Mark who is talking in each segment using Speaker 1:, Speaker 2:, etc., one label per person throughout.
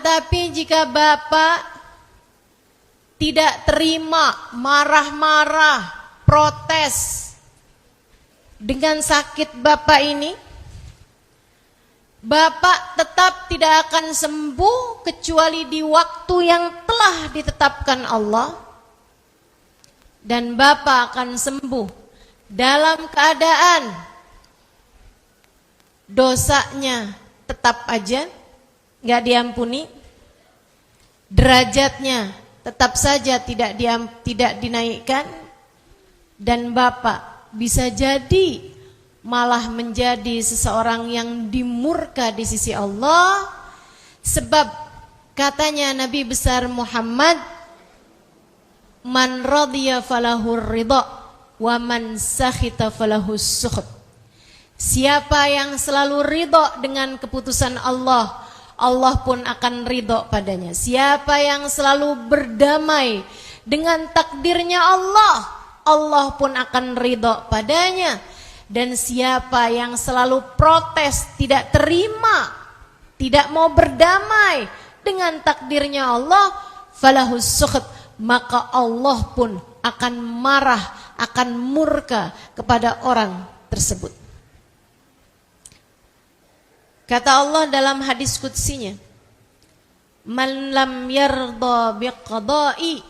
Speaker 1: tetapi jika Bapak tidak terima, marah-marah, protes dengan sakit Bapak ini, Bapak tetap tidak akan sembuh kecuali di waktu yang telah ditetapkan Allah. Dan Bapak akan sembuh dalam keadaan dosanya tetap aja nggak diampuni, derajatnya tetap saja tidak dinaikkan, dan Bapak bisa jadi malah menjadi seseorang yang dimurka di sisi Allah. Sebab katanya Nabi besar Muhammad, man radhiya falahur ridha wa man sakhita falahus sukhut. Siapa yang selalu ridha dengan keputusan Allah, Allah pun akan ridha padanya. Siapa yang selalu berdamai dengan takdirnya Allah, Allah pun akan ridha padanya. Dan siapa yang selalu protes, tidak terima, tidak mau berdamai dengan takdirnya Allah, falahus sukhut, maka Allah pun akan marah, akan murka kepada orang tersebut. Kata Allah dalam hadis qudsinya, man lam yarda biqada'i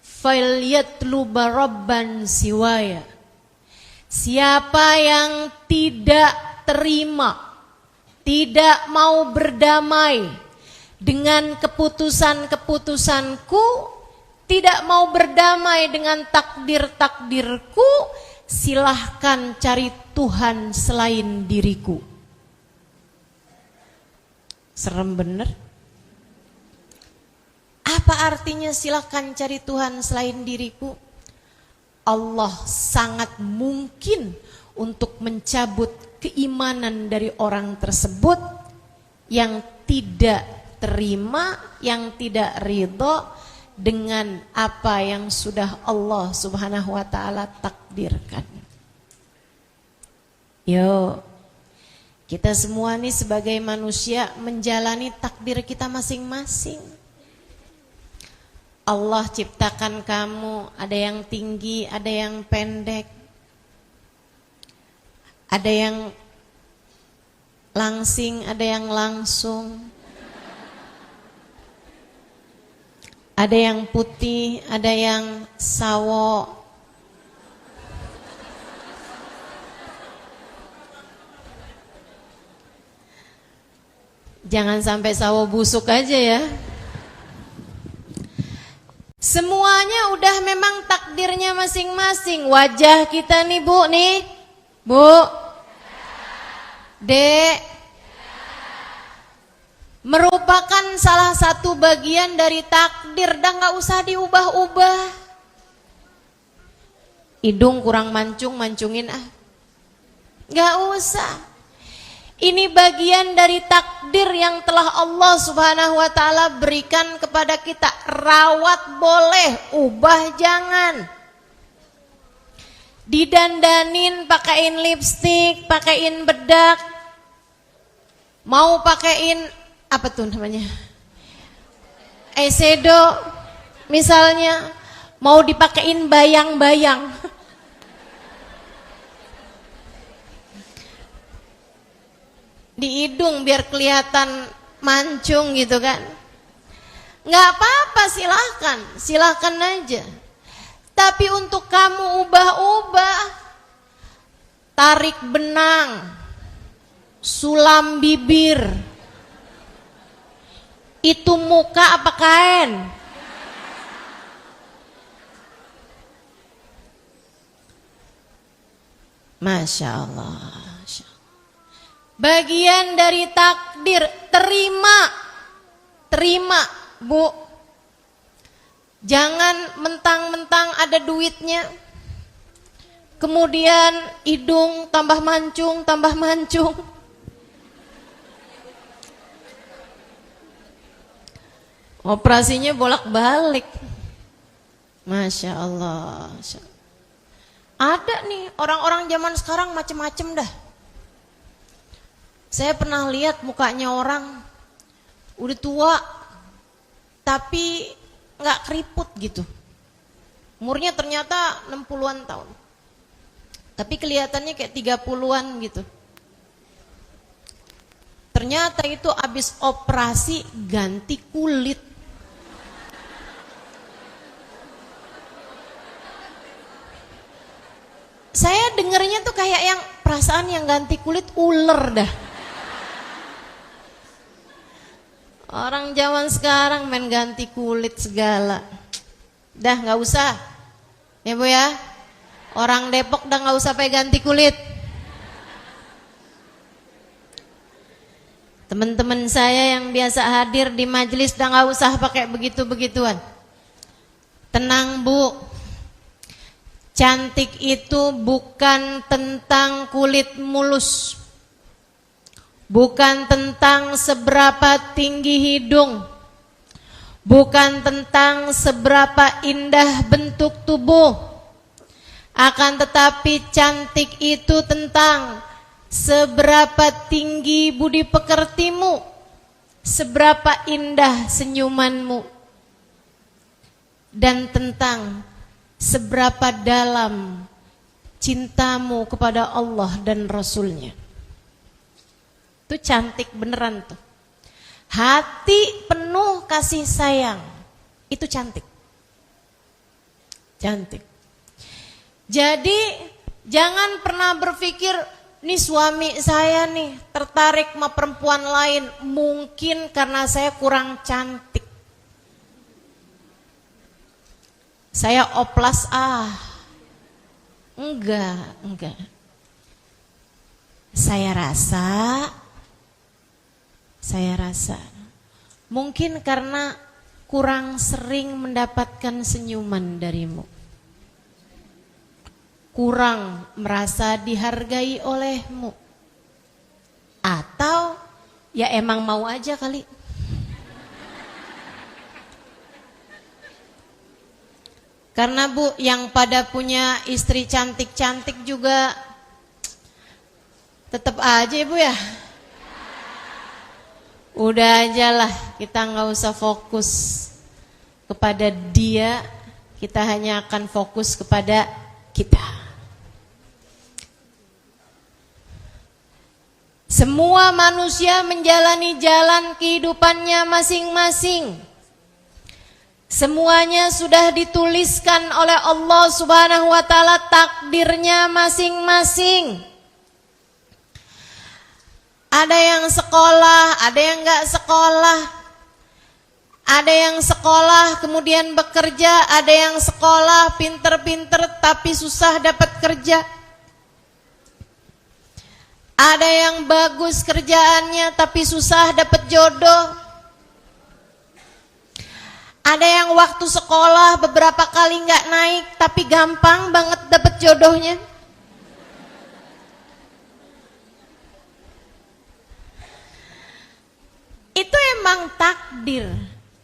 Speaker 1: falyatluba rabban siwaya. Siapa yang tidak terima, tidak mau berdamai dengan keputusan-keputusanku, tidak mau berdamai dengan takdir-takdirku, silahkan cari Tuhan selain diriku. Serem bener. Apa artinya silahkan cari Tuhan selain diriku? Allah sangat mungkin untuk mencabut keimanan dari orang tersebut yang tidak terima, yang tidak ridho dengan apa yang sudah Allah Subhanahu wa ta'ala takdirkan. Yo, kita semua nih sebagai manusia menjalani takdir kita masing-masing. Allah ciptakan kamu, ada yang tinggi, ada yang pendek, ada yang langsing, ada yang langsung, ada yang putih, ada yang sawo. Jangan sampai sawo busuk aja ya. Semuanya udah memang takdirnya masing-masing. Wajah kita nih Bu, nih Bu, Dek, merupakan salah satu bagian dari takdir dan gak usah diubah-ubah. Hidung kurang mancung, mancungin ah, gak usah. Ini bagian dari takdir yang telah Allah Subhanahu wa ta'ala berikan kepada kita. Rawat boleh, ubah jangan. Didandanin, pakaiin lipstik, pakaiin bedak, mau pakaiin apa tuh namanya, eyeshadow misalnya, mau dipakein bayang-bayang. Di hidung biar kelihatan mancung gitu kan. Nggak apa-apa, silahkan aja. Tapi untuk kamu ubah-ubah, tarik benang, sulam bibir, itu muka apa kain? Masya Allah. Bagian dari takdir, terima Bu. Jangan mentang-mentang ada duitnya, kemudian hidung tambah mancung, operasinya bolak-balik. Masya Allah. Ada nih orang-orang zaman sekarang macem-macem dah. Saya pernah lihat mukanya orang udah tua tapi nggak keriput gitu. Umurnya ternyata 60-an tahun. Tapi kelihatannya kayak 30-an gitu. Ternyata itu abis operasi ganti kulit. Saya dengernya tuh kayak yang perasaan yang ganti kulit ular dah. Orang zaman sekarang main ganti kulit segala. Dah nggak usah, ya Bu ya. Orang Depok dah nggak usah pakai ganti kulit. Teman-teman saya yang biasa hadir di majelis dah nggak usah pakai begitu-begituan. Tenang Bu. Cantik itu bukan tentang kulit mulus. Bukan tentang seberapa tinggi hidung. Bukan tentang seberapa indah bentuk tubuh. Akan tetapi cantik itu tentang seberapa tinggi budi pekertimu, seberapa indah senyumanmu, dan tentang seberapa dalam cintamu kepada Allah dan Rasulnya. Itu cantik beneran tuh. Hati penuh kasih sayang, itu cantik. Cantik. Jadi jangan pernah berpikir, nih suami saya nih tertarik sama perempuan lain, mungkin karena saya kurang cantik. Saya oplas enggak. Saya rasa mungkin karena kurang sering mendapatkan senyuman darimu. Kurang merasa dihargai olehmu. Atau ya emang mau aja kali. Karena Bu, yang pada punya istri cantik-cantik juga tetap aja Bu ya. Udah aja lah, kita nggak usah fokus kepada dia, kita hanya akan fokus kepada kita. Semua manusia menjalani jalan kehidupannya masing-masing. Semuanya sudah dituliskan oleh Allah Subhanahu wa taala, takdirnya masing-masing. Ada yang sekolah, ada yang enggak sekolah. Ada yang sekolah kemudian bekerja, ada yang sekolah pinter-pinter tapi susah dapat kerja. Ada yang bagus kerjaannya tapi susah dapat jodoh. Ada yang waktu sekolah beberapa kali nggak naik tapi gampang banget dapet jodohnya. Itu emang takdir.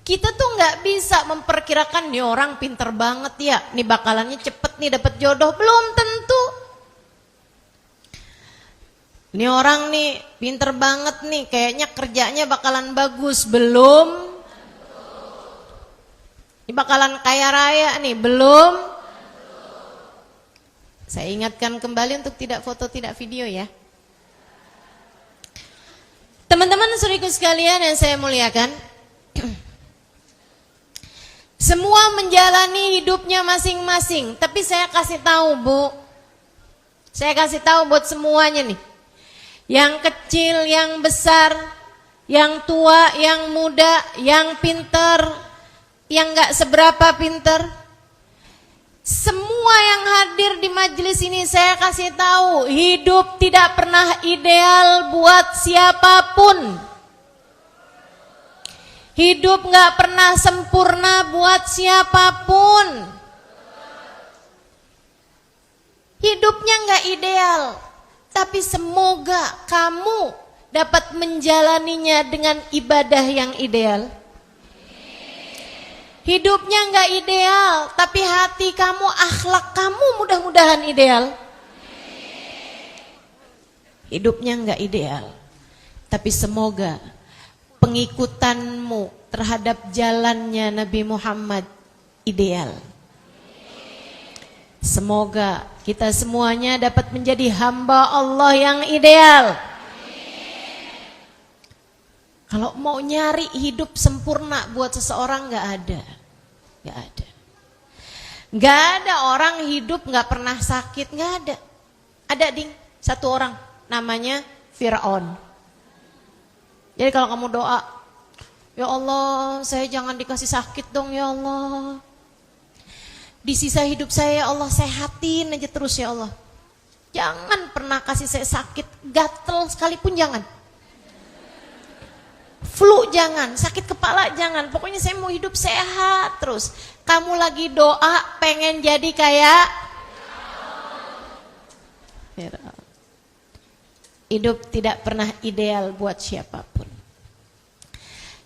Speaker 1: Kita tuh nggak bisa memperkirakan nih orang pinter banget ya, nih bakalannya cepet nih dapet jodoh. Belum tentu. Nih orang nih pinter banget nih, kayaknya kerjanya bakalan bagus. Belum. Ini bakalan kaya raya nih, belum. Saya ingatkan kembali untuk tidak foto, tidak video ya. Teman-teman saudaraku sekalian yang saya muliakan, semua menjalani hidupnya masing-masing. Tapi saya kasih tahu Bu, saya kasih tahu buat semuanya nih, yang kecil, yang besar, yang tua, yang muda, yang pinter, yang gak seberapa pinter, semua yang hadir di majelis ini saya kasih tahu, hidup tidak pernah ideal buat siapapun. Hidup gak pernah sempurna buat siapapun. Hidupnya gak ideal, tapi semoga kamu dapat menjalaninya dengan ibadah yang ideal. Hidupnya nggak ideal, tapi hati kamu, akhlak kamu mudah-mudahan ideal. Hidupnya nggak ideal, tapi semoga pengikutanmu terhadap jalannya Nabi Muhammad ideal. Semoga kita semuanya dapat menjadi hamba Allah yang ideal. Kalau mau nyari hidup sempurna buat seseorang nggak ada. Nggak ada orang hidup nggak pernah sakit, nggak ada. Ada ding, satu orang namanya Fir'aun. Jadi kalau kamu doa, ya Allah saya jangan dikasih sakit dong ya Allah. Di sisa hidup saya ya Allah sehatin aja terus ya Allah. Jangan pernah kasih saya sakit, gatel sekalipun jangan. Flu jangan, sakit kepala jangan. Pokoknya saya mau hidup sehat terus. Kamu lagi doa pengen jadi kayak Fir'aun. Hidup tidak pernah ideal buat siapapun.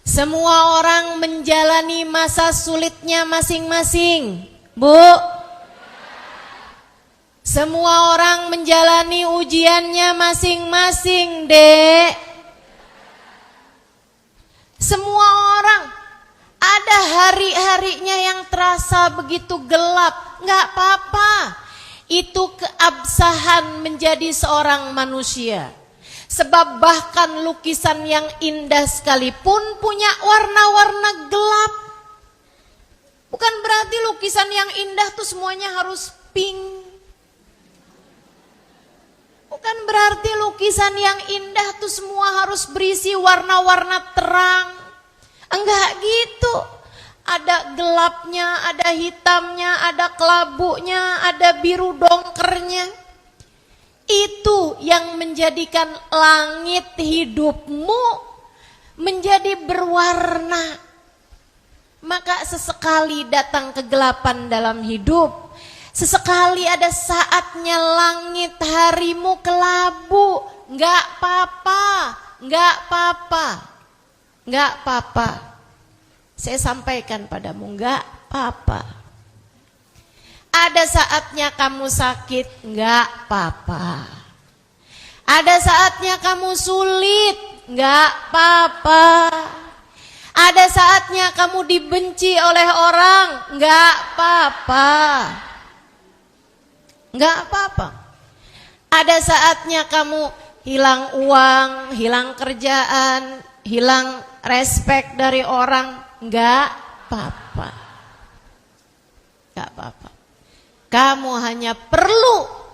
Speaker 1: Semua orang menjalani masa sulitnya masing-masing. Bu, semua orang menjalani ujiannya masing-masing, Dek. Semua orang ada hari-harinya yang terasa begitu gelap. Nggak apa-apa. Itu keabsahan menjadi seorang manusia. Sebab bahkan lukisan yang indah sekalipun punya warna-warna gelap. Bukan berarti lukisan yang indah tuh semuanya harus pink. Bukan berarti lukisan yang indah tuh semua harus berisi warna-warna terang. Enggak gitu. Ada gelapnya, ada hitamnya, ada kelabunya, ada biru dongkernya. Itu yang menjadikan langit hidupmu menjadi berwarna. Maka sesekali datang kegelapan dalam hidup. Sesekali ada saatnya langit harimu kelabu. Enggak apa-apa, enggak apa-apa, enggak apa-apa. Saya sampaikan padamu, enggak apa-apa. Ada saatnya kamu sakit, enggak apa-apa. Ada saatnya kamu sulit, enggak apa-apa. Ada saatnya kamu dibenci oleh orang, enggak apa-apa. Enggak apa-apa. Ada saatnya kamu hilang uang, hilang kerjaan, hilang respek dari orang, enggak apa-apa. Enggak apa-apa. Kamu hanya perlu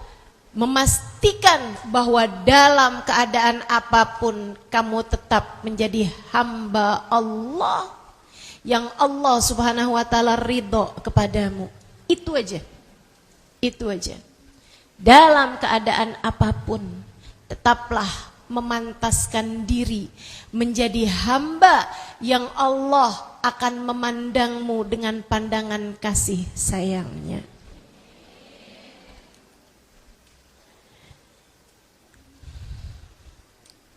Speaker 1: memastikan bahwa dalam keadaan apapun kamu tetap menjadi hamba Allah yang Allah Subhanahu wa taala ridho kepadamu. Itu aja. Itu aja. Dalam keadaan apapun tetaplah memantaskan diri menjadi hamba yang Allah akan memandangmu dengan pandangan kasih sayangnya.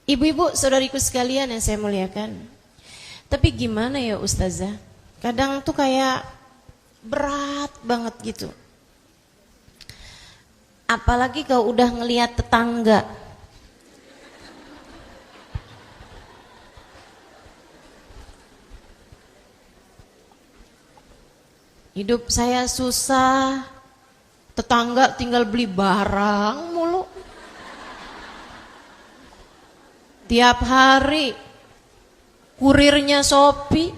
Speaker 1: Ibu-ibu, saudariku sekalian yang saya muliakan. Tapi gimana ya Ustazah? Kadang tuh kayak berat banget gitu. Apalagi kalau udah ngelihat tetangga. Hidup saya susah. Tetangga tinggal beli barang mulu. Tiap hari kurirnya Shopee.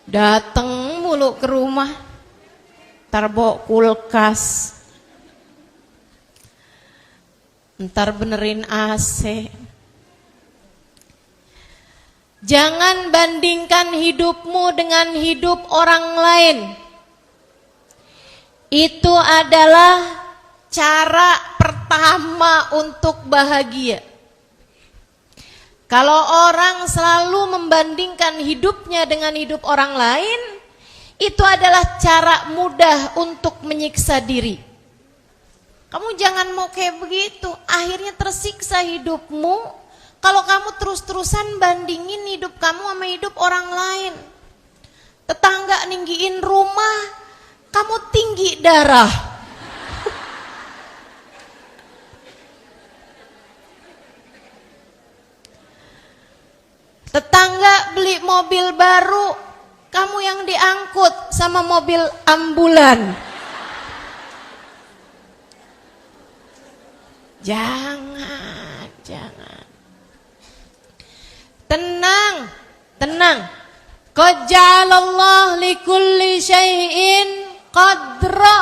Speaker 1: Dateng mulu ke rumah. Ntar bawa kulkas. Ntar benerin AC. Jangan bandingkan hidupmu dengan hidup orang lain. Itu adalah cara pertama untuk bahagia. Kalau orang selalu membandingkan hidupnya dengan hidup orang lain, itu adalah cara mudah untuk menyiksa diri. Kamu jangan mau kayak begitu, akhirnya tersiksa hidupmu kalau kamu terus-terusan bandingin hidup kamu sama hidup orang lain. Tetangga ninggiin rumah, kamu tinggi darah. Tetangga beli mobil baru, kamu yang diangkut sama mobil ambulan. Jangan. Tenang. Qad ja'alallahu likulli syai'in qadra.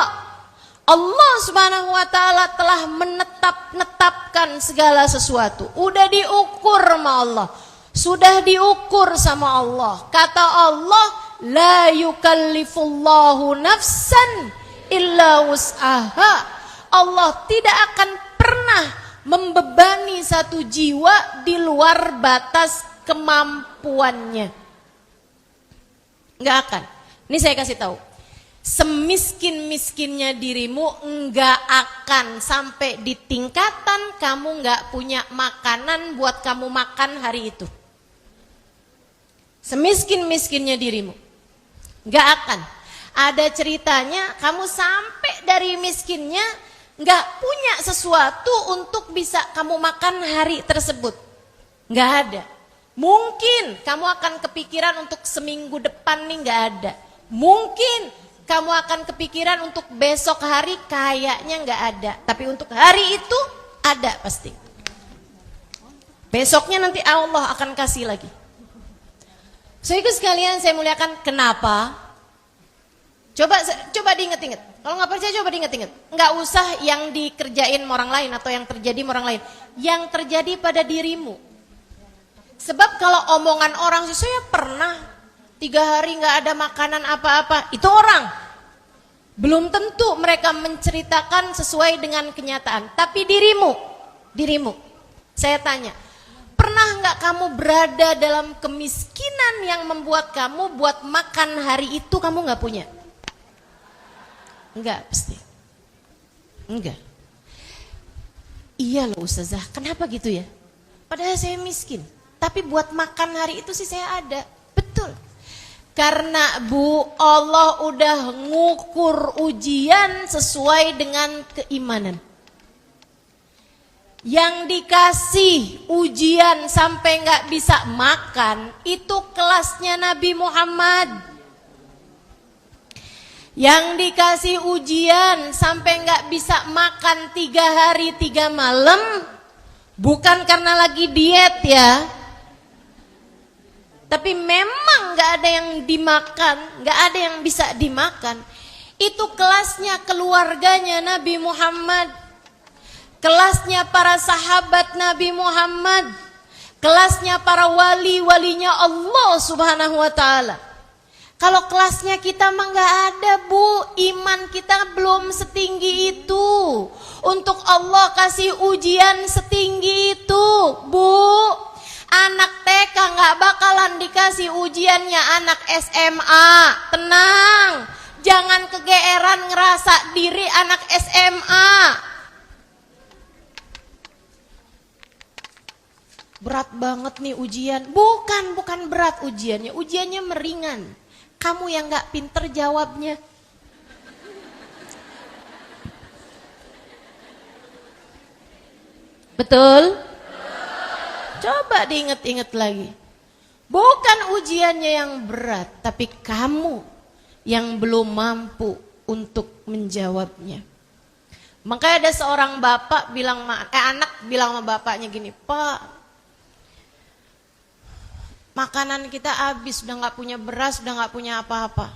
Speaker 1: Allah Subhanahu wa taala telah menetapkan segala sesuatu. Udah diukur sama Allah. Sudah diukur sama Allah. Kata Allah, la yukallifullahu nafsan illa wus'aha. Allah tidak akan pernah membebani satu jiwa di luar batas kemampuannya. Enggak akan. Ini saya kasih tahu. Semiskin-miskinnya dirimu enggak akan sampai di tingkatan kamu enggak punya makanan buat kamu makan hari itu. Semiskin-miskinnya dirimu enggak akan. Ada ceritanya kamu sampai dari miskinnya enggak punya sesuatu untuk bisa kamu makan hari tersebut. Enggak ada. Mungkin kamu akan kepikiran untuk seminggu depan nih, enggak ada. Mungkin kamu akan kepikiran untuk besok hari, kayaknya nggak ada. Tapi untuk hari itu ada pasti. Besoknya nanti Allah akan kasih lagi. Saudara sekalian saya muliakan, kenapa? Coba diinget-inget. Kalau nggak percaya coba diinget-inget. Nggak usah yang dikerjain orang lain atau yang terjadi orang lain. Yang terjadi pada dirimu. Sebab kalau omongan orang, saya pernah 3 hari nggak ada makanan apa-apa, itu orang. Belum tentu mereka menceritakan sesuai dengan kenyataan. Tapi dirimu, saya tanya, pernah nggak kamu berada dalam kemiskinan yang membuat kamu buat makan hari itu kamu nggak punya? Enggak pasti. Enggak. Iya loh Ustazah, kenapa gitu ya? Padahal saya miskin, tapi buat makan hari itu sih saya ada. Betul. Karena Allah udah ngukur ujian sesuai dengan keimanan. Yang dikasih ujian sampai nggak bisa makan, itu kelasnya Nabi Muhammad. Yang dikasih ujian sampai nggak bisa makan 3 hari 3 malam, bukan karena lagi diet ya. Tapi memang gak ada yang dimakan, gak ada yang bisa dimakan. Itu kelasnya keluarganya Nabi Muhammad, kelasnya para sahabat Nabi Muhammad, kelasnya para wali-walinya Allah Subhanahu wa ta'ala. Kalau kelasnya kita mah gak ada Bu, iman kita belum setinggi itu. Untuk Allah kasih ujian setinggi itu Bu. Anak TK nggak bakalan dikasih ujiannya anak SMA. Tenang, jangan kegeeran ngerasa diri anak SMA. Berat banget nih ujian. Bukan berat ujiannya. Ujiannya meringan. Kamu yang nggak pinter jawabnya. Betul? Coba diinget-inget lagi. Bukan ujiannya yang berat, tapi kamu yang belum mampu untuk menjawabnya. Makanya ada seorang bapak bilang, anak bilang sama bapaknya gini, Pak, makanan kita habis, udah nggak punya beras, udah nggak punya apa-apa.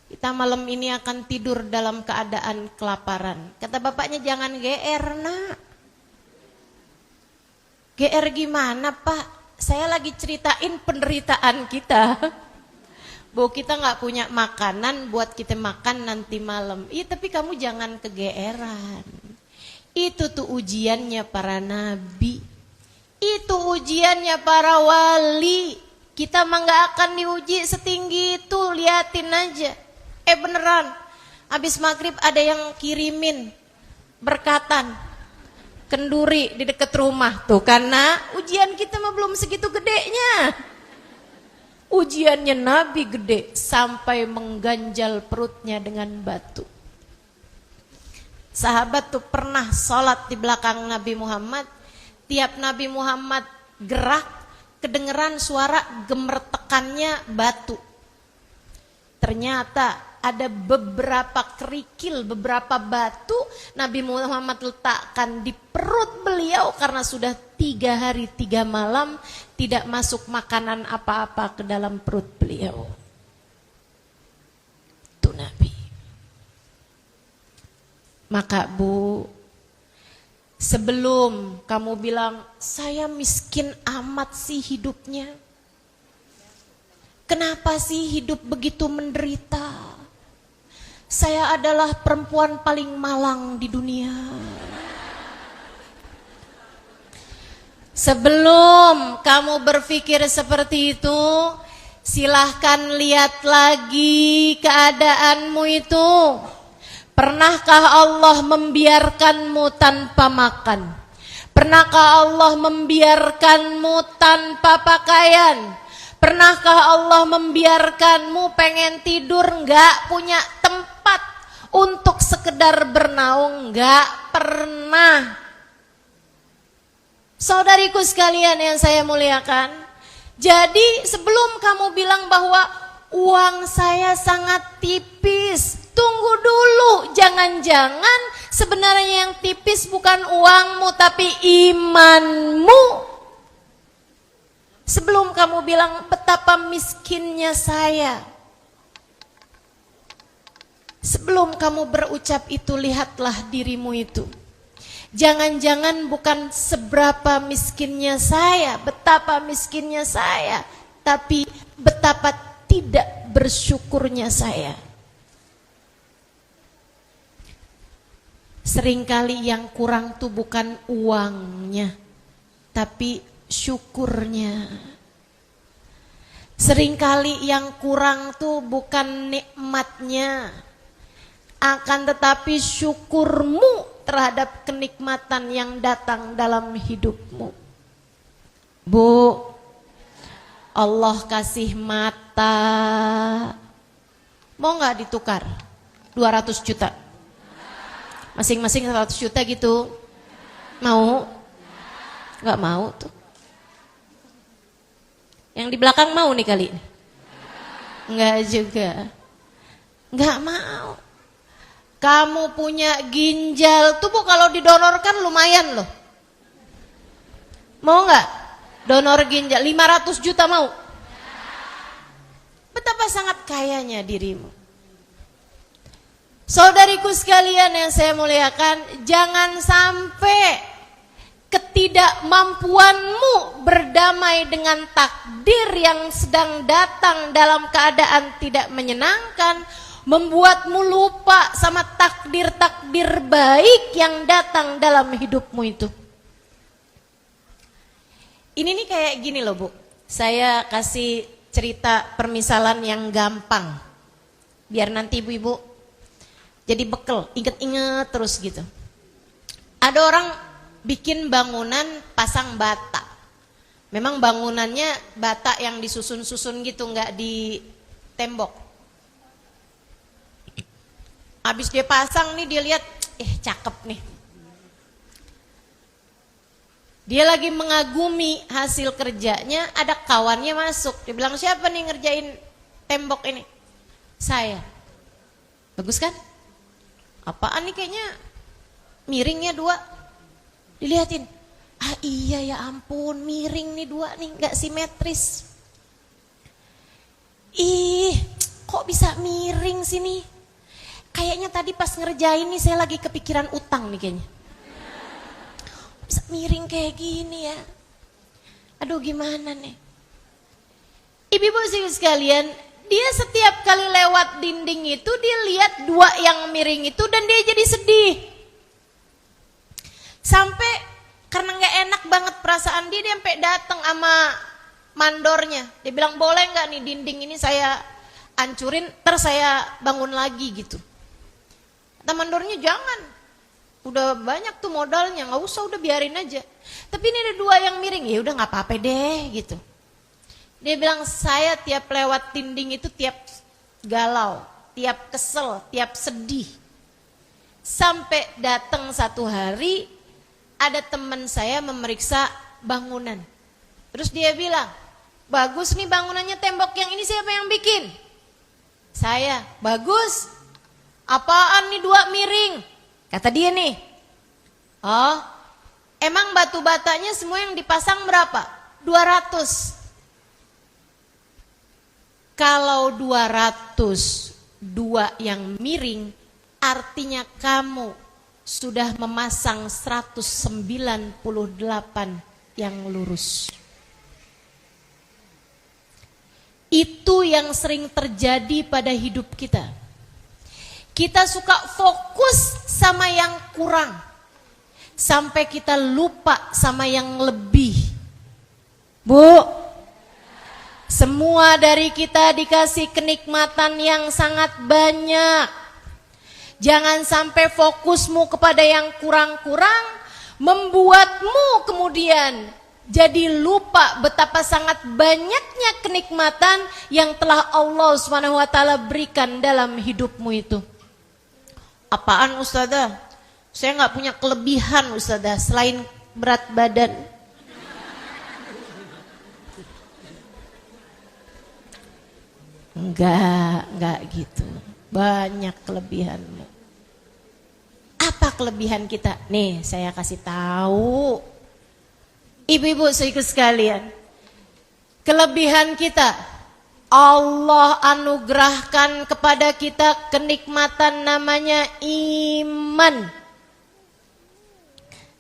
Speaker 1: Kita malam ini akan tidur dalam keadaan kelaparan. Kata bapaknya, jangan GR nak. GR gimana Pak? Saya lagi ceritain penderitaan kita. Bahwa kita gak punya makanan buat kita makan nanti malam. Iya tapi kamu jangan kegeeran. Itu tuh ujiannya para nabi. Itu ujiannya para wali. Kita mah gak akan diuji setinggi itu. Liatin aja. Beneran. Habis maghrib ada yang kirimin berkatan. Kenduri di dekat rumah tuh, karena ujian kita mah belum segitu gedenya. Ujiannya Nabi gede sampai mengganjal perutnya dengan batu. Sahabat tuh pernah sholat di belakang Nabi Muhammad. Tiap Nabi Muhammad gerak, kedengeran suara gemertekannya batu. Ternyata ada beberapa kerikil, beberapa batu Nabi Muhammad letakkan di perut beliau karena sudah 3 hari 3 malam tidak masuk makanan apa-apa ke dalam perut beliau. Itu Nabi. Maka Bu, sebelum kamu bilang saya miskin amat sih hidupnya, kenapa sih hidup begitu menderita? Saya adalah perempuan paling malang di dunia. Sebelum kamu berpikir seperti itu, silahkan lihat lagi keadaanmu itu. Pernahkah Allah membiarkanmu tanpa makan? Pernahkah Allah membiarkanmu tanpa pakaian? Pernahkah Allah membiarkanmu pengen tidur nggak punya tempat untuk sekedar bernaung? Nggak pernah. Saudariku sekalian yang saya muliakan, jadi sebelum kamu bilang bahwa uang saya sangat tipis, tunggu dulu, jangan-jangan sebenarnya yang tipis bukan uangmu tapi imanmu. Sebelum kamu bilang betapa miskinnya saya, sebelum kamu berucap itu, lihatlah dirimu itu. Jangan-jangan bukan seberapa miskinnya saya, betapa miskinnya saya, tapi betapa tidak bersyukurnya saya. Seringkali yang kurang tuh bukan uangnya, tapi syukurnya. Seringkali yang kurang tuh bukan nikmatnya, akan tetapi syukurmu terhadap kenikmatan yang datang dalam hidupmu. Bu, Allah kasih mata, mau gak ditukar 200 juta? Masing-masing 100 juta gitu. Mau? Gak mau tuh. Yang di belakang mau nih kali ini? Enggak juga. Enggak mau. Kamu punya ginjal tuh Bu, kalau didonorkan lumayan loh. Mau enggak? Donor ginjal 500 juta mau? Betapa sangat kayanya dirimu. Saudariku sekalian yang saya muliakan, jangan sampai ketidakmampuanmu berdamai dengan takdir yang sedang datang dalam keadaan tidak menyenangkan, membuatmu lupa sama takdir-takdir baik yang datang dalam hidupmu itu. Ini nih kayak gini loh Bu, saya kasih cerita permisalan yang gampang, biar nanti ibu-ibu jadi bekal, inget-inget terus gitu. Ada orang bikin bangunan pasang bata. Memang bangunannya bata yang disusun-susun gitu, nggak di tembok. Habis dia pasang nih, dia lihat, cakep nih. Dia lagi mengagumi hasil kerjanya, ada kawannya masuk. Dia bilang, siapa nih ngerjain tembok ini? Saya. Bagus kan? Apaan nih, kayaknya miringnya 2. Dilihatin, iya ya ampun, miring nih 2 nih, gak simetris. Kok bisa miring sini? Kayaknya tadi pas ngerjain nih saya lagi kepikiran utang nih kayaknya. Bisa miring kayak gini ya. Aduh gimana nih? Ibu-ibu sekalian, dia setiap kali lewat dinding itu dia lihat 2 yang miring itu dan dia jadi sedih. Sampai karena gak enak banget perasaan dia sampai datang sama mandornya. Dia bilang, boleh gak nih dinding ini saya hancurin, ntar saya bangun lagi gitu. Kata mandornya, jangan, udah banyak tuh modalnya, gak usah, udah biarin aja. Tapi ini ada 2 yang miring, ya udah gak apa-apa deh gitu. Dia bilang, saya tiap lewat dinding itu tiap galau, tiap kesel, tiap sedih. Sampai datang satu hari, ada teman saya memeriksa bangunan. Terus dia bilang, bagus nih bangunannya, tembok yang ini siapa yang bikin? Saya. Bagus. Apaan nih 2 miring? Kata dia nih. Oh, emang batu batanya semua yang dipasang berapa? 200. Kalau 202 yang miring, artinya kamu sudah memasang 198 yang lurus. Itu yang sering terjadi pada hidup kita. Kita suka fokus sama yang kurang, sampai kita lupa sama yang lebih. Bu, semua dari kita dikasih kenikmatan yang sangat banyak. Jangan sampai fokusmu kepada yang kurang-kurang membuatmu kemudian jadi lupa betapa sangat banyaknya kenikmatan yang telah Allah SWT berikan dalam hidupmu itu. Apaan Ustazah? Saya nggak punya kelebihan Ustazah selain berat badan. Enggak gitu. Banyak kelebihanmu. Apa kelebihan kita? Nih, saya kasih tahu. Ibu-ibu saudaraku sekalian. Kelebihan kita, Allah anugerahkan kepada kita kenikmatan namanya iman.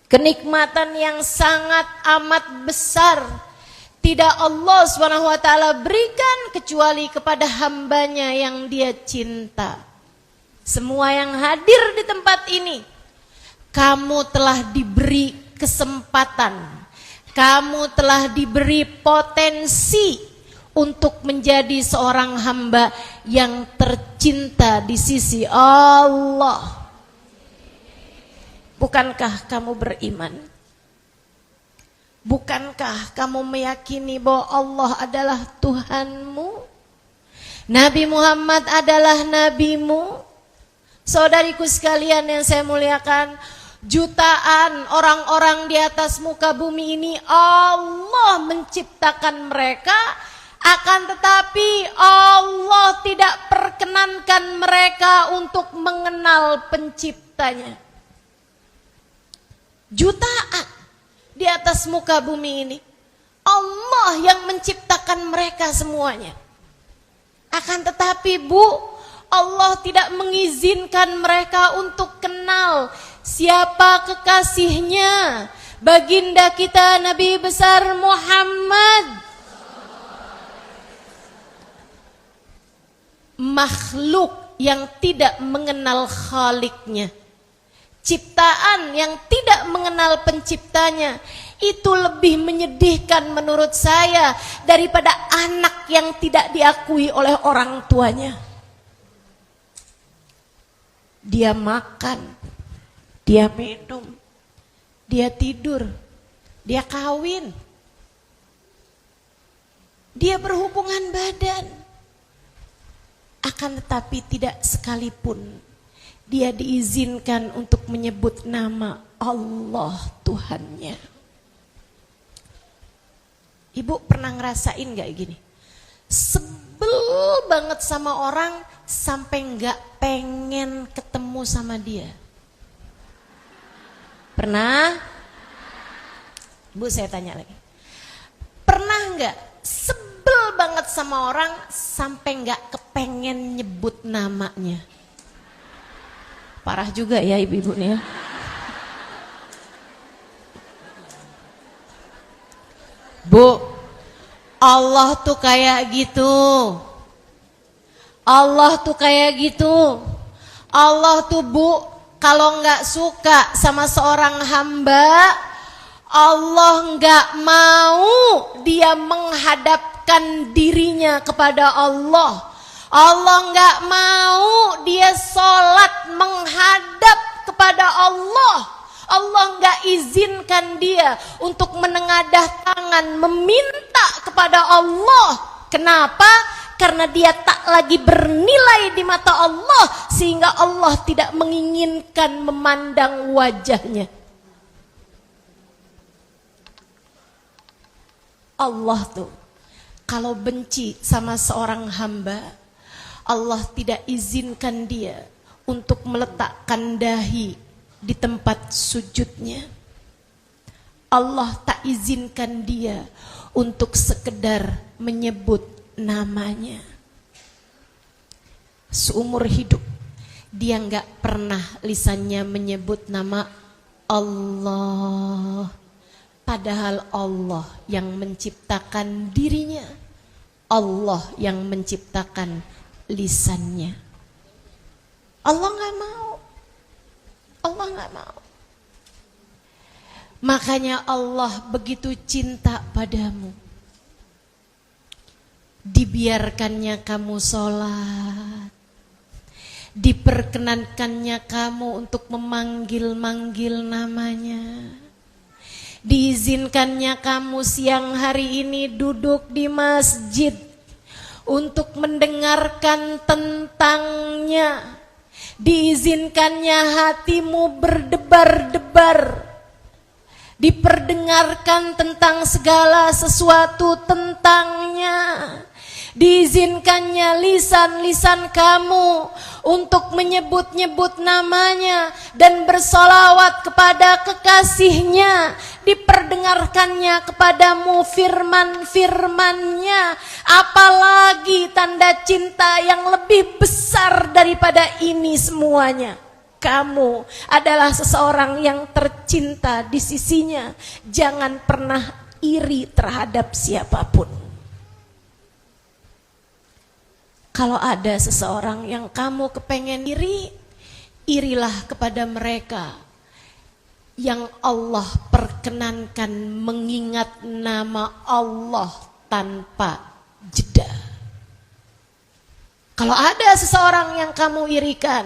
Speaker 1: Kenikmatan yang sangat amat besar. Tidak Allah SWT berikan kecuali kepada hambanya yang dia cinta. Semua yang hadir di tempat ini, kamu telah diberi kesempatan. Kamu telah diberi potensi untuk menjadi seorang hamba yang tercinta di sisi Allah. Bukankah kamu beriman? Bukankah kamu meyakini bahwa Allah adalah Tuhanmu? Nabi Muhammad adalah nabimu? Saudariku sekalian yang saya muliakan, jutaan orang-orang di atas muka bumi ini Allah menciptakan mereka, akan tetapi Allah tidak perkenankan mereka untuk mengenal penciptanya. Jutaan di atas muka bumi ini, Allah yang menciptakan mereka semuanya. Akan tetapi Allah tidak mengizinkan mereka untuk kenal siapa kekasihnya, baginda kita Nabi besar Muhammad. Makhluk yang tidak mengenal Khaliknya, ciptaan yang tidak mengenal penciptanya, itu lebih menyedihkan menurut saya daripada anak yang tidak diakui oleh orang tuanya. Dia makan, dia minum, dia tidur, dia kawin, dia berhubungan badan. Akan tetapi tidak sekalipun dia diizinkan untuk menyebut nama Allah Tuhannya. Ibu pernah ngerasain gak gini? Sebel banget sama orang sampai gak pengen ketemu sama dia. Pernah? Bu, saya tanya lagi. Pernah gak sebel banget sama orang sampai gak kepengen nyebut namanya? Parah juga ya ibu-ibu nih ya. Bu, Allah tuh kayak gitu. Allah tuh kayak gitu. Allah tuh Bu, kalau nggak suka sama seorang hamba, Allah nggak mau dia menghadapkan dirinya kepada Allah. Allah nggak mau dia sholat menghadap kepada Allah. Allah nggak izinkan dia untuk menengadah tangan meminta kepada Allah. Kenapa? Karena dia tak lagi bernilai di mata Allah, sehingga Allah tidak menginginkan memandang wajahnya. Allah tuh kalau benci sama seorang hamba, Allah tidak izinkan dia untuk meletakkan dahi di tempat sujudnya. Allah tak izinkan dia untuk sekedar menyebut namanya. Seumur hidup dia enggak pernah lisannya menyebut nama Allah. Padahal Allah yang menciptakan dirinya, Allah yang menciptakan lisannya. Allah nggak mau, Allah nggak mau. Makanya Allah begitu cinta padamu. Dibiarkannya kamu sholat, diperkenankannya kamu untuk memanggil-manggil namanya, diizinkannya kamu siang hari ini duduk di masjid untuk mendengarkan tentangnya, diizinkannya hatimu berdebar-debar, diperdengarkan tentang segala sesuatu tentangnya, diizinkannya lisan-lisan kamu untuk menyebut-nyebut namanya dan bersolawat kepada kekasihnya, diperdengarkannya kepadamu firman-firmannya. Apalagi tanda cinta yang lebih besar daripada ini semuanya. Kamu adalah seseorang yang tercinta di sisinya. Jangan pernah iri terhadap siapapun. Kalau ada seseorang yang kamu kepengen iri, irilah kepada mereka yang Allah perkenankan mengingat nama Allah tanpa jeda. Kalau ada seseorang yang kamu irikan,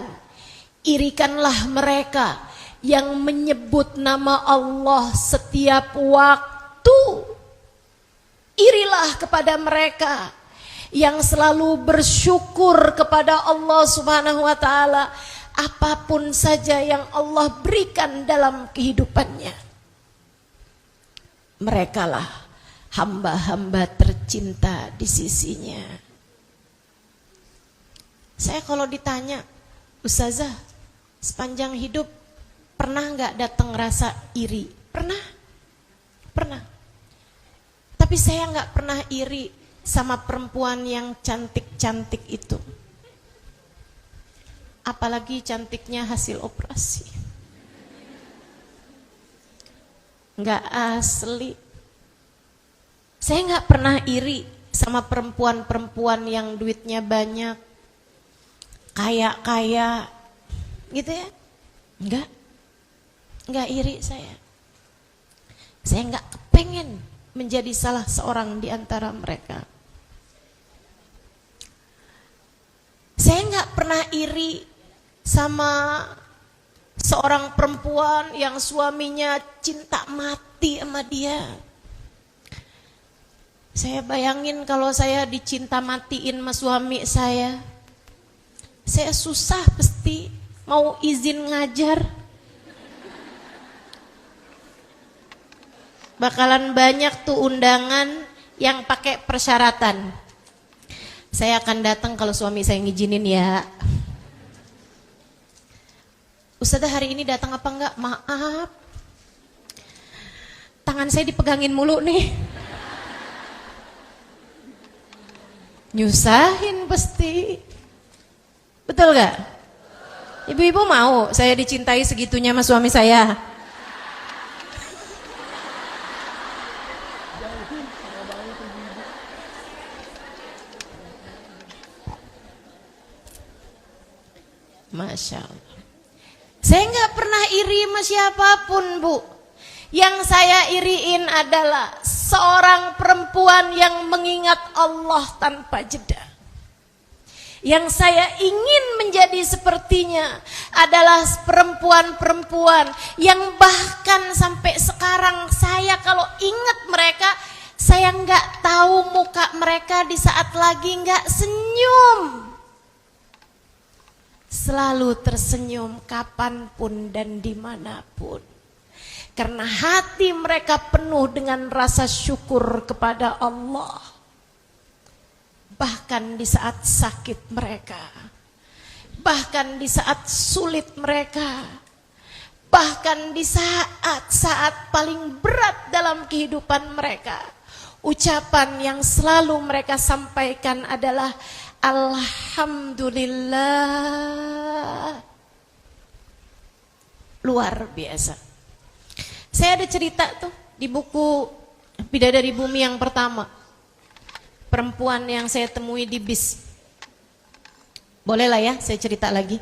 Speaker 1: irikanlah mereka yang menyebut nama Allah setiap waktu. Irilah kepada mereka yang selalu bersyukur kepada Allah Subhanahu wa taala apapun saja yang Allah berikan dalam kehidupannya. Merekalah hamba-hamba tercinta di sisinya. Saya kalau ditanya, Ustazah, sepanjang hidup pernah nggak datang rasa iri? Pernah, pernah. Tapi saya nggak pernah iri sama perempuan yang cantik-cantik itu. Apalagi cantiknya hasil operasi. Nggak asli. Saya nggak pernah iri sama perempuan-perempuan yang duitnya banyak, kaya-kaya, gitu ya. Nggak iri saya. Saya nggak kepengen menjadi salah seorang di antara mereka. Saya nggak pernah iri sama seorang perempuan yang suaminya cinta mati sama dia. Saya bayangin kalau saya dicinta matiin sama suami saya susah pasti mau izin ngajar. Bakalan banyak tuh undangan yang pakai persyaratan. Saya akan datang kalau suami saya ngizinin ya. Ustazah hari ini datang apa enggak? Maaf, tangan saya dipegangin mulu nih. Nyusahin pasti. Betul gak? Ibu-ibu mau saya dicintai segitunya sama suami saya? Masya Allah. Saya nggak pernah iri sama siapapun, Bu. Yang saya iriin adalah seorang perempuan yang mengingat Allah tanpa jeda. Yang saya ingin menjadi sepertinya adalah perempuan-perempuan yang bahkan sampai sekarang saya kalau ingat mereka, saya nggak tahu muka mereka di saat lagi nggak senyum. Selalu tersenyum kapanpun dan dimanapun. Karena hati mereka penuh dengan rasa syukur kepada Allah. Bahkan di saat sakit mereka, bahkan di saat sulit mereka, bahkan di saat-saat paling berat dalam kehidupan mereka, ucapan yang selalu mereka sampaikan adalah Alhamdulillah. Luar biasa. Saya ada cerita tuh di buku Bidadari Bumi yang pertama. Perempuan yang saya temui di bis. Boleh lah ya saya cerita lagi.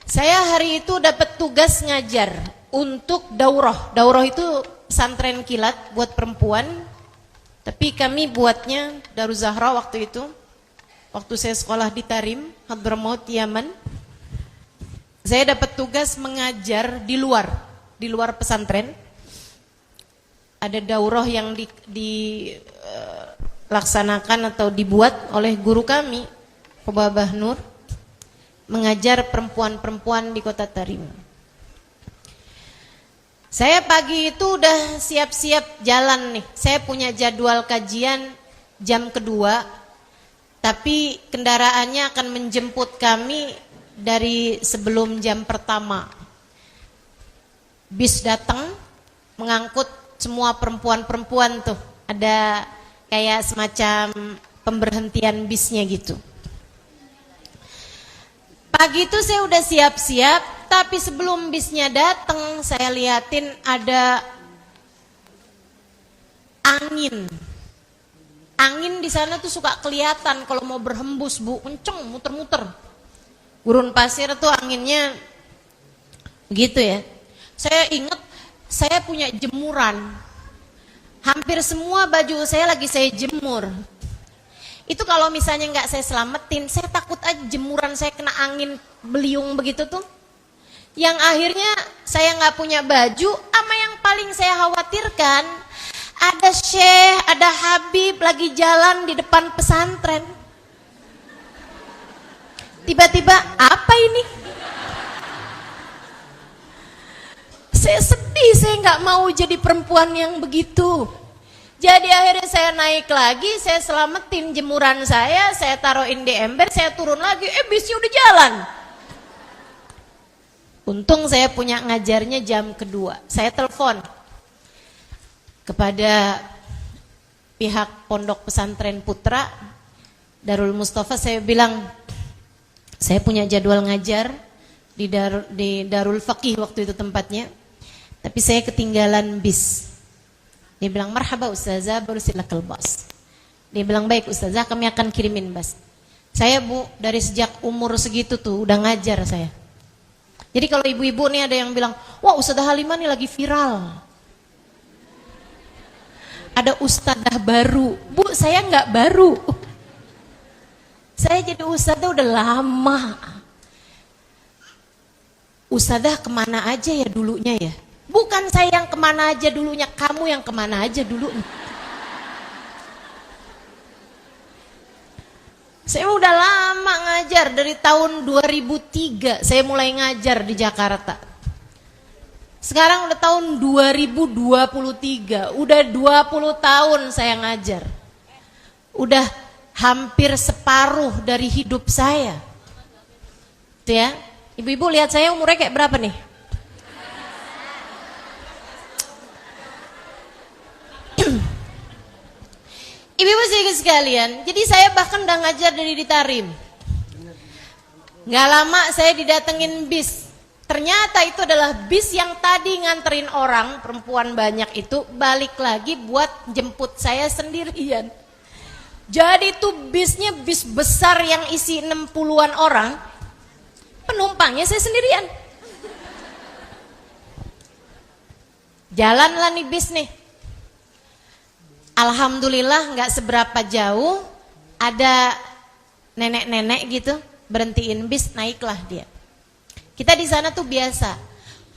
Speaker 1: Saya hari itu dapat tugas ngajar untuk daurah. Daurah itu pesantren kilat buat perempuan. Tapi kami buatnya Darul Zahra waktu itu. Waktu saya sekolah di Tarim, Hadramaut, Yaman. Saya dapat tugas mengajar di luar pesantren. Ada daurah yang dilaksanakan atau dibuat oleh guru kami, Babah Nur, mengajar perempuan-perempuan di kota Tarim. Saya pagi itu udah siap-siap jalan nih. Saya punya jadwal kajian jam kedua, tapi kendaraannya akan menjemput kami dari sebelum jam pertama. Bis datang mengangkut semua perempuan-perempuan tuh. Ada kayak semacam pemberhentian bisnya gitu. Pagi itu saya udah siap-siap, tapi sebelum bisnya datang saya liatin ada angin. Angin di sana tuh suka kelihatan kalau mau berhembus, Bu, kenceng, muter-muter. Gurun pasir tuh anginnya begitu ya. Saya ingat saya punya jemuran. Hampir semua baju saya lagi saya jemur. Itu kalau misalnya nggak saya selamatin, saya takut aja jemuran saya kena angin beliung begitu tuh. Yang akhirnya saya nggak punya baju. Sama yang paling saya khawatirkan, ada Syekh, ada Habib lagi jalan di depan pesantren. Tiba-tiba apa ini? Saya sedih, saya nggak mau jadi perempuan yang begitu. Jadi akhirnya saya naik lagi, saya selamatin jemuran saya taruhin di ember, saya turun lagi, bisnya udah jalan. Untung saya punya ngajarnya jam kedua. Saya telepon kepada pihak Pondok Pesantren Putra Darul Mustafa, saya bilang, saya punya jadwal ngajar di Darul Faqih waktu itu tempatnya, tapi saya ketinggalan bis. Dia bilang, marhaba ustazah, baru silakal bas. Dia bilang, baik ustazah, kami akan kirimin bas. Saya, Bu, dari sejak umur segitu tuh udah ngajar saya. Jadi kalau ibu-ibu nih ada yang bilang, wah Ustazah Halimah nih lagi viral, ada ustazah baru. Bu, saya nggak baru. Saya jadi ustazah udah lama. Ustazah kemana aja ya dulunya ya? Bukan saya yang kemana aja dulunya, kamu yang kemana aja dulunya. Saya udah lama ngajar, dari tahun 2003 saya mulai ngajar di Jakarta. Sekarang udah tahun 2023, udah 20 tahun saya ngajar. Udah hampir separuh dari hidup saya. Tuh ya, ibu-ibu lihat saya umurnya kayak berapa nih? Ibu-ibu sekalian, jadi saya bahkan udah ngajar dari di Tarim. Nggak lama saya didatengin bis. Ternyata itu adalah bis yang tadi nganterin orang, perempuan banyak itu, balik lagi buat jemput saya sendirian. Jadi itu bisnya bis besar yang isi 60-an orang, penumpangnya saya sendirian. Jalanlah nih bis nih. Alhamdulillah nggak seberapa jauh ada nenek-nenek gitu berhentiin bis, naiklah dia. Kita di sana tuh biasa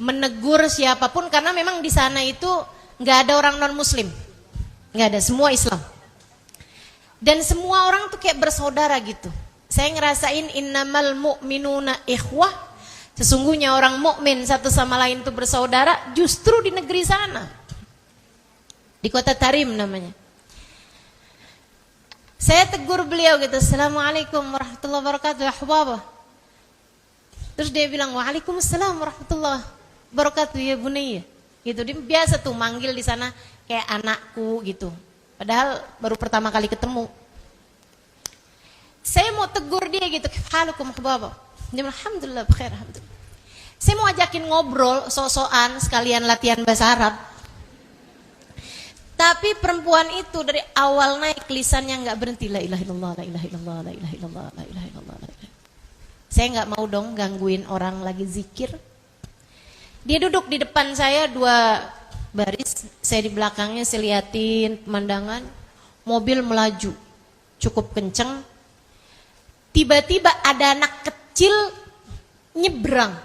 Speaker 1: menegur siapapun karena memang di sana itu nggak ada orang non Muslim, nggak ada, semua Islam. Dan semua orang tuh kayak bersaudara gitu. Saya ngerasain innamal mu'minuna ikhwah. Sesungguhnya orang mukmin satu sama lain itu bersaudara justru di negeri sana. Di kota Tarim namanya. Saya tegur beliau gitu, Assalamualaikum warahmatullahi wabarakatuh, ya Ahbabah. Terus dia bilang, Waalaikumsalam warahmatullahi wabarakatuh, ya Bunayya. Gitu, dia biasa tuh manggil di sana kayak anakku gitu. Padahal baru pertama kali ketemu. Saya mau tegur dia gitu, Halukum Ahbabah. Dia bilang, Alhamdulillah, bkhair, Alhamdulillah. Saya mau ajakin ngobrol, sok-sokan, sekalian latihan bahasa Arab. Tapi perempuan itu dari awal naik lisannya nggak berhenti, la ilaha illallah, la ilaha illallah, la ilaha illallah, la ilaha illallah, la ilaha. Saya nggak mau dong gangguin orang lagi zikir. Dia duduk di depan saya 2 baris, saya di belakangnya, saya liatin pemandangan, mobil melaju cukup kenceng. Tiba-tiba ada anak kecil nyebrang.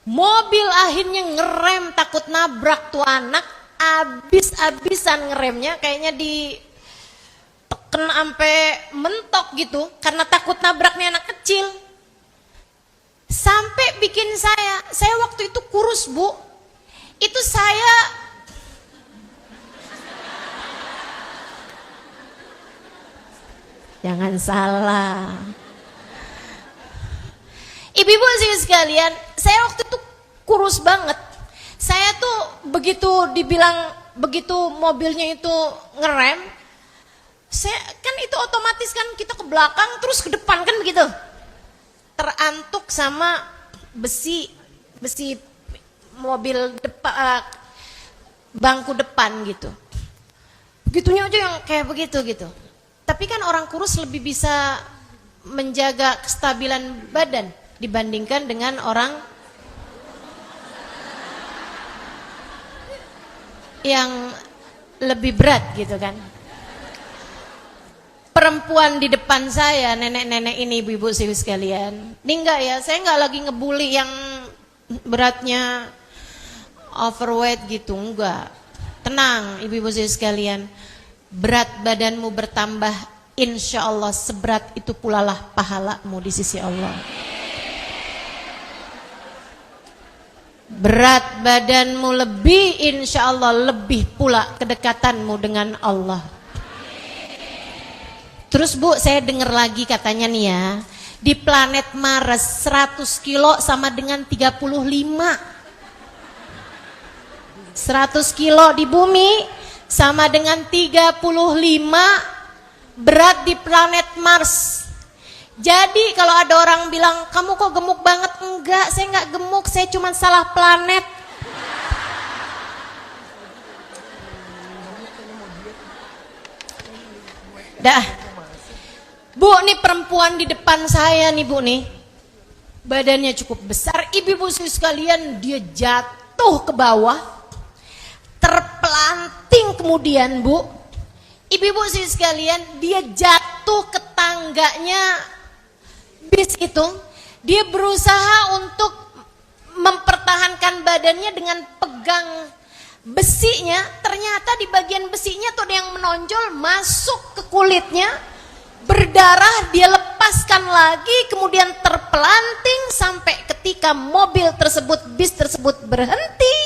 Speaker 1: Mobil akhirnya ngerem takut nabrak tuh anak, abis-abisan ngeremnya, kayaknya diteken sampai mentok gitu karena takut nabraknya anak kecil. Sampai bikin saya waktu itu kurus, Bu. Itu saya jangan salah. Ibu-ibu sekalian, saya waktu itu kurus banget. Saya tuh begitu dibilang, begitu mobilnya itu ngerem, saya kan itu otomatis kan kita ke belakang terus ke depan kan begitu. Terantuk sama besi mobil depan, bangku depan gitu. Begitunya aja yang kayak begitu gitu. Tapi kan orang kurus lebih bisa menjaga kestabilan badan dibandingkan dengan orang yang lebih berat gitu kan. Perempuan di depan saya, nenek-nenek ini, ibu-ibu sekalian, ini enggak ya, saya enggak lagi ngebully yang beratnya overweight gitu, enggak. Tenang ibu-ibu sekalian, berat badanmu bertambah, insya Allah seberat itu pula lah pahalamu di sisi Allah. Berat badanmu lebih, insya Allah lebih pula kedekatanmu dengan Allah. Terus Bu, saya dengar lagi katanya nih ya, di planet Mars 100 kilo sama dengan 35. 100 kilo di bumi sama dengan 35 berat di planet Mars. Jadi kalau ada orang bilang, kamu kok gemuk banget? Enggak, saya enggak gemuk, saya cuma salah planet. Dah. Bu, nih perempuan di depan saya nih Bu nih. Badannya cukup besar, ibu-ibu sekalian, dia jatuh ke bawah. Terpelanting kemudian Bu. Ibu-ibu sekalian, dia jatuh ke tangganya bis itu. Dia berusaha untuk mempertahankan badannya dengan pegang besinya. Ternyata di bagian besinya tuh ada yang menonjol, masuk ke kulitnya, berdarah, dia lepaskan lagi, kemudian terpelanting sampai ketika mobil tersebut, bis tersebut berhenti,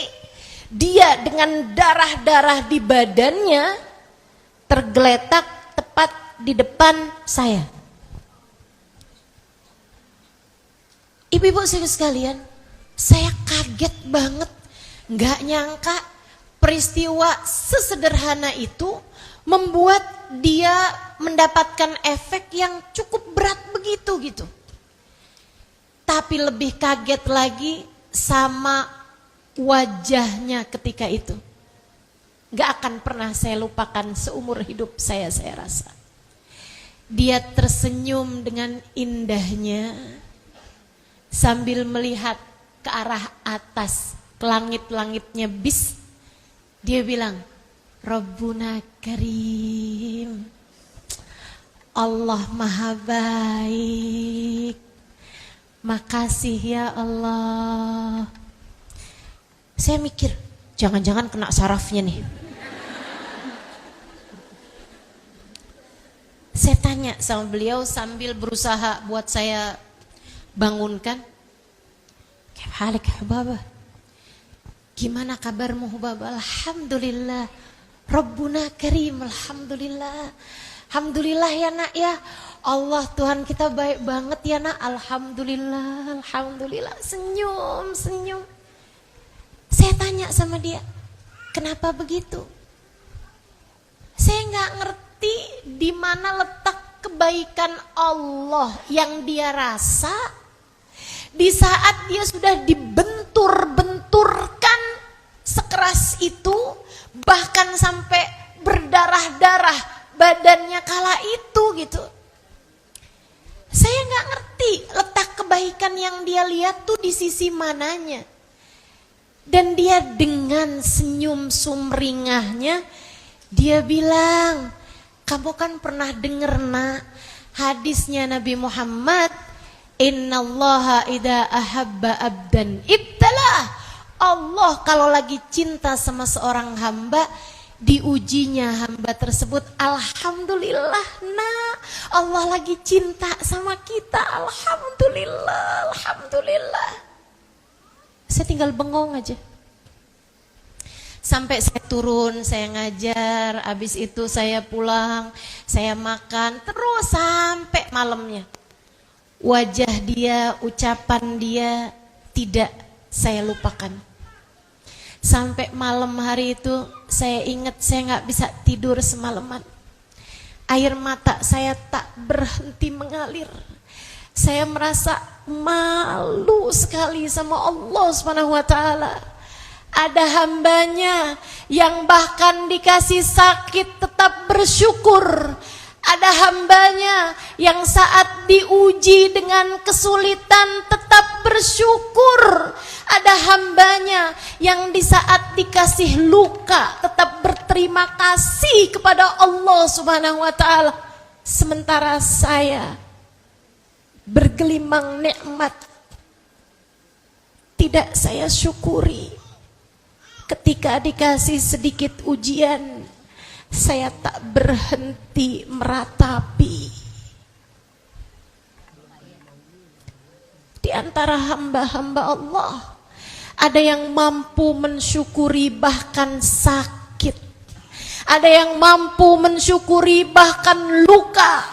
Speaker 1: dia dengan darah-darah di badannya tergeletak tepat di depan saya. Ibu-ibu sekalian, saya kaget banget, nggak nyangka peristiwa sesederhana itu membuat dia mendapatkan efek yang cukup berat begitu gitu. Tapi lebih kaget lagi sama wajahnya ketika itu. Gak akan pernah saya lupakan seumur hidup saya rasa. Dia tersenyum dengan indahnya sambil melihat ke arah atas, ke langit-langitnya bis. Dia bilang, Rabbuna Karim, Allah Maha Baik, makasih ya Allah. Saya mikir, jangan-jangan kena sarafnya nih. Saya tanya sama beliau sambil berusaha buat saya bangunkan. halik Hubabah? Gimana kabarmu Hubabah? Alhamdulillah, Rabbuna Karim, alhamdulillah. Alhamdulillah ya nak ya, Allah Tuhan kita baik banget ya nak, alhamdulillah, alhamdulillah. Senyum, senyum. Saya tanya sama dia, kenapa begitu? Saya nggak ngerti di mana letak kebaikan Allah yang dia rasa di saat dia sudah dibentur-benturkan sekeras itu, bahkan sampai berdarah-darah badannya kala itu gitu. Saya nggak ngerti letak kebaikan yang dia lihat tuh di sisi mananya. Dan dia dengan senyum sumringahnya, dia bilang, kamu kan pernah denger nak hadisnya Nabi Muhammad, innallaha idza ahabba abdan ibtalah. Allah kalau lagi cinta sama seorang hamba, diujinya hamba tersebut. Alhamdulillah nak, Allah lagi cinta sama kita, alhamdulillah, alhamdulillah. Saya tinggal bengong aja. Sampai saya turun, saya ngajar, habis itu saya pulang, saya makan, terus sampai malamnya. Wajah dia, ucapan dia tidak saya lupakan. Sampai malam hari itu saya ingat saya nggak bisa tidur semalaman. Air mata saya tak berhenti mengalir. Saya merasa malu sekali sama Allah Subhanahu wa taala. Ada hambanya yang bahkan dikasih sakit tetap bersyukur. Ada hambanya yang saat diuji dengan kesulitan tetap bersyukur. Ada hambanya yang di saat dikasih luka tetap berterima kasih kepada Allah Subhanahu wa taala. Sementara saya bergelimang nikmat tidak saya syukuri. Ketika dikasih sedikit ujian, saya tak berhenti meratapi. Di antara hamba-hamba Allah, ada yang mampu mensyukuri bahkan sakit. Ada yang mampu mensyukuri bahkan luka.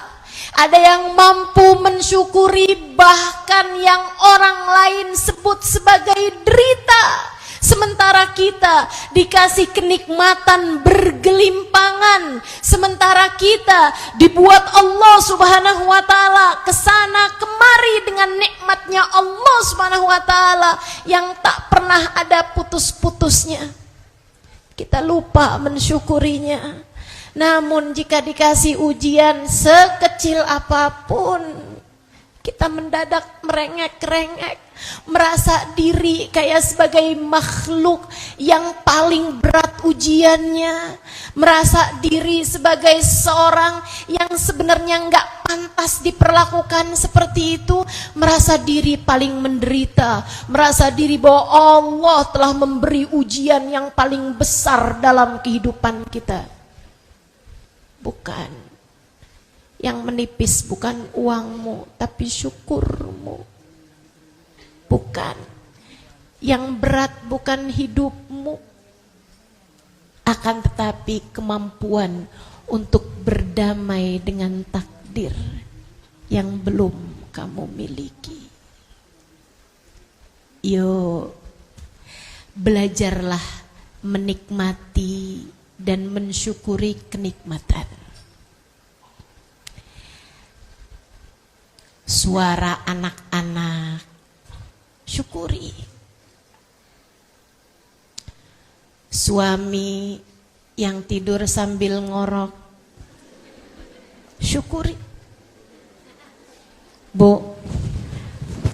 Speaker 1: Ada yang mampu mensyukuri bahkan yang orang lain sebut sebagai derita. Sementara kita dikasih kenikmatan bergelimpangan. Sementara kita dibuat Allah Subhanahu wa taala kesana kemari dengan nikmatnya Allah Subhanahu wa taala yang tak pernah ada putus-putusnya. Kita lupa mensyukurinya. Namun jika dikasih ujian sekecil apapun, kita mendadak merengek-rengek, merasa diri kayak sebagai makhluk yang paling berat ujiannya, merasa diri sebagai seorang yang sebenarnya nggak pantas diperlakukan seperti itu, merasa diri paling menderita, merasa diri bahwa Allah telah memberi ujian yang paling besar dalam kehidupan kita. Bukan. Yang menipis bukan uangmu, tapi syukurmu. Bukan. Yang berat bukan hidupmu, akan tetapi kemampuan untuk berdamai dengan takdir yang belum kamu miliki. Yuk, belajarlah menikmati dan mensyukuri kenikmatan. Suara anak-anak, syukuri. Suami yang tidur sambil ngorok, syukuri. Bu,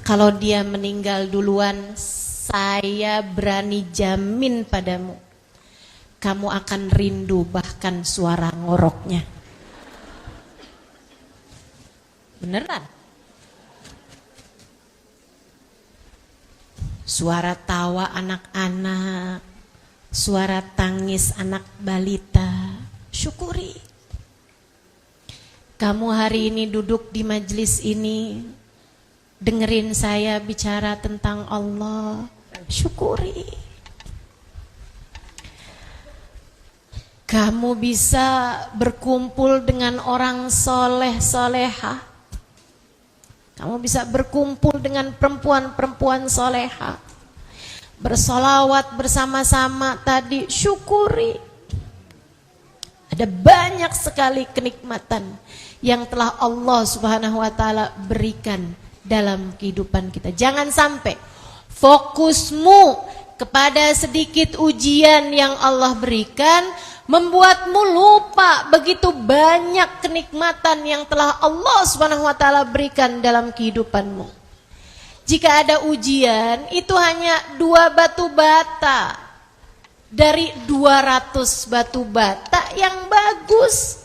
Speaker 1: kalau dia meninggal duluan, saya berani jamin padamu, kamu akan rindu bahkan suara ngoroknya. Beneran. Suara tawa anak-anak, suara tangis anak balita, syukuri. Kamu hari ini duduk di majelis ini, dengerin saya bicara tentang Allah, syukuri. Kamu bisa berkumpul dengan orang soleh soleha. Kamu bisa berkumpul dengan perempuan-perempuan soleha. Bersolawat bersama-sama tadi, syukuri. Ada banyak sekali kenikmatan yang telah Allah Subhanahu wa taala berikan dalam kehidupan kita. Jangan sampai fokusmu kepada sedikit ujian yang Allah berikan membuatmu lupa begitu banyak kenikmatan yang telah Allah Subhanahu wa taala berikan dalam kehidupanmu. Jika ada ujian, itu hanya 2 batu bata dari 200 batu bata yang bagus.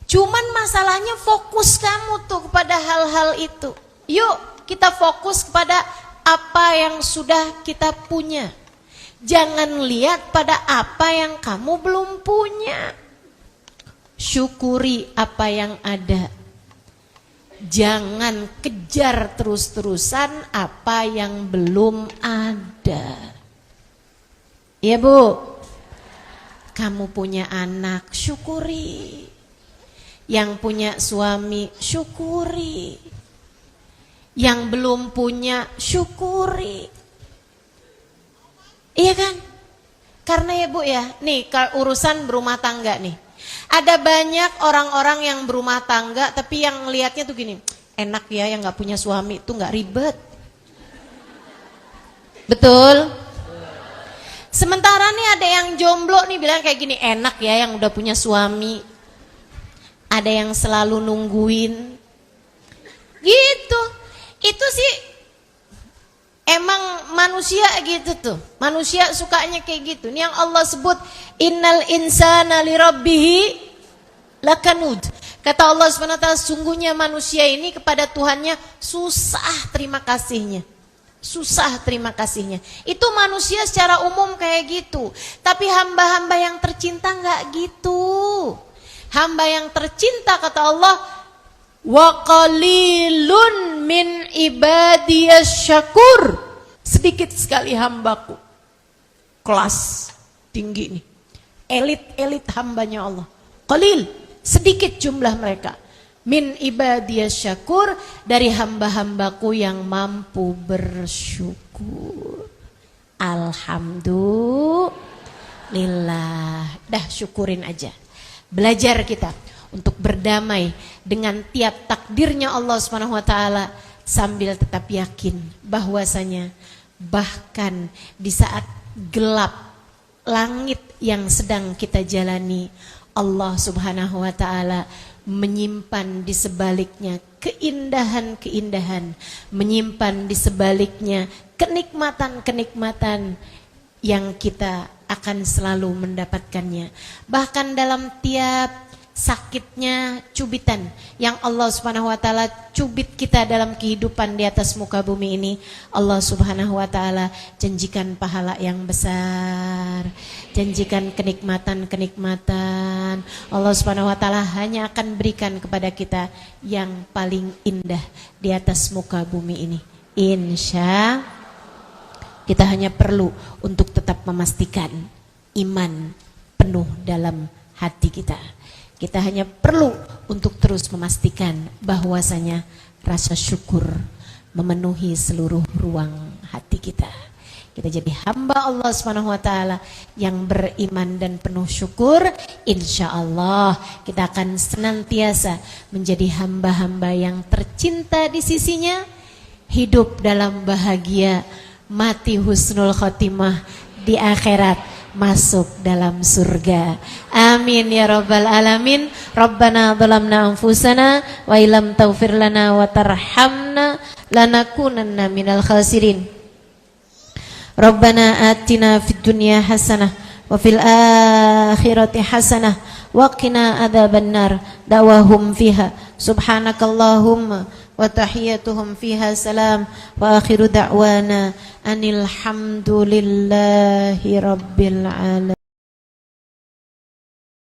Speaker 1: Cuman masalahnya fokus kamu tuh kepada hal-hal itu. Yuk kita fokus kepada apa yang sudah kita punya. Jangan lihat pada apa yang kamu belum punya. Syukuri apa yang ada. Jangan kejar terus-terusan apa yang belum ada. Iya Bu, kamu punya anak, syukuri. Yang punya suami, syukuri. Yang belum punya, syukuri. Iya kan? Karena ya Bu ya, nih urusan berumah tangga nih. Ada banyak orang-orang yang berumah tangga tapi yang lihatnya tuh gini, enak ya yang gak punya suami tuh gak ribet. Betul? Sementara nih ada yang jomblo nih bilang kayak gini, enak ya yang udah punya suami. Ada yang selalu nungguin. Gitu. Itu sih emang manusia gitu tuh. Manusia sukanya kayak gitu. Ini yang Allah sebut innal insana lirabbihi lakanud. Kata Allah SWT, sungguhnya manusia ini kepada Tuhannya susah terima kasihnya. Susah terima kasihnya. Itu manusia secara umum kayak gitu. Tapi hamba-hamba yang tercinta enggak gitu. Hamba yang tercinta kata Allah, wa qalilun min ibadiyas syakur. Sedikit sekali hambaku. Kelas tinggi nih. Elit-elit hambanya Allah. Qalil, sedikit jumlah mereka. Min ibadiyas syakur, dari hamba-hambaku yang mampu bersyukur. Alhamdulillah. Dah syukurin aja. Belajar kita untuk berdamai dengan tiap takdirnya Allah Subhanahu wa taala sambil tetap yakin bahwasanya bahkan di saat gelap langit yang sedang kita jalani, Allah Subhanahu wa taala menyimpan di sebaliknya keindahan-keindahan, menyimpan di sebaliknya kenikmatan-kenikmatan yang kita akan selalu mendapatkannya. Bahkan dalam tiap sakitnya cubitan yang Allah Subhanahu wa taala cubit kita dalam kehidupan di atas muka bumi ini, Allah Subhanahu wa taala janjikan pahala yang besar, janjikan kenikmatan-kenikmatan. Allah Subhanahu wa taala hanya akan berikan kepada kita yang paling indah di atas muka bumi ini. Insya kita hanya perlu untuk tetap memastikan iman penuh dalam hati kita. Kita hanya perlu untuk terus memastikan bahwasanya rasa syukur memenuhi seluruh ruang hati kita. Kita jadi hamba Allah Subhanahu wa taala yang beriman dan penuh syukur. Insya Allah kita akan senantiasa menjadi hamba-hamba yang tercinta di sisinya, hidup dalam bahagia, mati husnul khotimah, di akhirat masuk dalam surga. Amin ya rabbal alamin. Rabbana zalamna anfusana wa illam taghfir lana wa tarhamna lanakunanna minal khasirin. Rabbana atina fid dunya hasanah wa fil akhirati hasanah wa qina adzabannar. Dawahum fiha subhanakallahumma wa tahiyyatuhum fiha salam wa akhiru da'wana anil hamdulillahi rabbil alamin.